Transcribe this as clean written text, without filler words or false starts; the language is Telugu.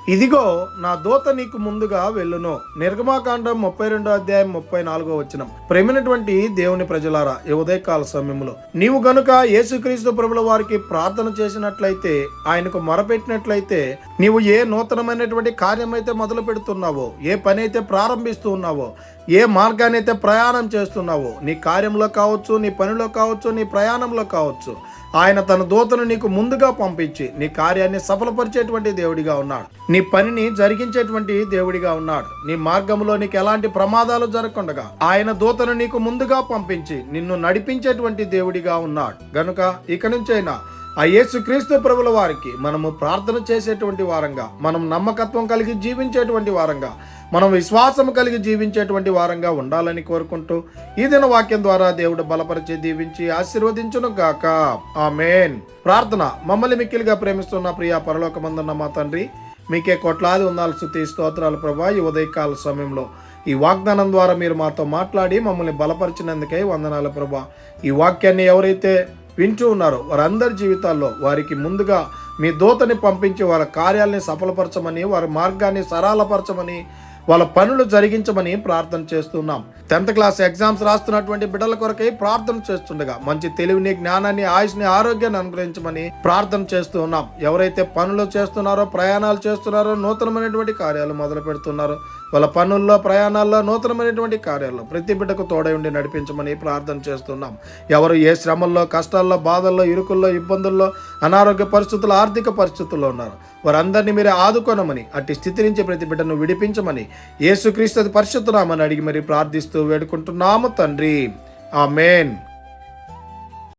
ఇదిగో నా దూత నీకు ముందుగా వెళ్ళును. నిర్గమాకాండం 32 అధ్యాయం 34 ప్రేమైనటువంటి దేవుని ప్రజలారా, ఈ ఉదయకాల సమయంలో నీవు గనుక యేసుక్రీస్తు ప్రభుల వారికి ప్రార్థన చేసినట్లయితే, ఆయనకు మొరపెట్టినట్లయితే, నీవు ఏ నూతనమైనటువంటి కార్యమైతే మొదలు పెడుతున్నావో, ఏ పని అయితే ప్రారంభిస్తూ ఉన్నావో, ఏ మార్గాన్ని అయితే ప్రయాణం చేస్తున్నావో, నీ కార్యంలో కావచ్చు, నీ పనిలో కావచ్చు, నీ ప్రయాణంలో కావచ్చు, ఆయన తన దూతను నీకు ముందుగా పంపించి నీ కార్యాన్ని సఫలపరిచేటువంటి దేవుడిగా ఉన్నాడు. నీ పనిని జరిగించేటువంటి దేవుడిగా ఉన్నాడు. నీ మార్గంలో నీకు ఎలాంటి ప్రమాదాలు జరగకుండా ఆయన దూతను నీకు ముందుగా పంపించి నిన్ను నడిపించేటువంటి దేవుడిగా ఉన్నాడు. గనుక ఇక నుంచైనా ఆ యేసుక్రీస్తు ప్రభుల వారికి మనము ప్రార్థన చేసేటువంటి వారంగా, మనం నమ్మకత్వం కలిగి జీవించేటువంటి వారంగా, మనం విశ్వాసం కలిగి జీవించేటువంటి వారంగా ఉండాలని కోరుకుంటూ ఈ దిన వాక్యం ద్వారా దేవుడు బలపరిచి దీవించి ఆశీర్వదించును గాక. ఆమేన్. ప్రార్థన. మమ్మల్ని మిక్కిలిగా ప్రేమిస్తున్న ప్రియ పరలోకమందున్న మా తండ్రి, మీకే కోట్లాది వందనాలు, స్తుతి స్తోత్రాలు ప్రభా. ఈ ఉదయకాల సమయంలో ఈ వాగ్దానం ద్వారా మీరు మాతో మాట్లాడి మమ్మల్ని బలపరిచినందుకై వందనాలు ప్రభా. ఈ వాక్యాన్ని ఎవరైతే వింటూ ఉన్నారో వారందరి జీవితాల్లో వారికి ముందుగా మీ దూతని పంపించి వాళ్ళ కార్యాలని సఫలపరచమని, వారి మార్గాన్ని సరళపరచమని, వాళ్ళ పనులు జరిగించమని ప్రార్థన చేస్తున్నాం. 10th క్లాస్ ఎగ్జామ్స్ రాస్తున్నటువంటి బిడ్డల కొరకై ప్రార్థన చేస్తుండగా మంచి తెలివిని, జ్ఞానాన్ని, ఆయుష్ని, ఆరోగ్యాన్ని అనుగ్రహించమని ప్రార్థన చేస్తూ ఉన్నాం. ఎవరైతే పనులు చేస్తున్నారో, ప్రయాణాలు చేస్తున్నారో, నూతనమైనటువంటి కార్యాలు మొదలు పెడుతున్నారో, వాళ్ళ పనుల్లో, ప్రయాణాల్లో, నూతనమైనటువంటి కార్యాల్లో ప్రతి బిడ్డకు తోడై ఉండి నడిపించమని ప్రార్థన చేస్తున్నాం. ఎవరు ఏ శ్రమల్లో, కష్టాల్లో, బాధల్లో, ఇరుకుల్లో, ఇబ్బందుల్లో, అనారోగ్య పరిస్థితుల్లో, ఆర్థిక పరిస్థితుల్లో ఉన్నారు, వారందరినీ మీరే ఆదుకోనమని, అట్టి స్థితి నుంచి ప్రతి బిడ్డను విడిపించమని యేసుక్రీస్తు పరిశుద్ధ నామమున అడిగి మరి ప్రార్థిస్తూ వేడుకుంటున్నాము తండ్రి. ఆమేన్.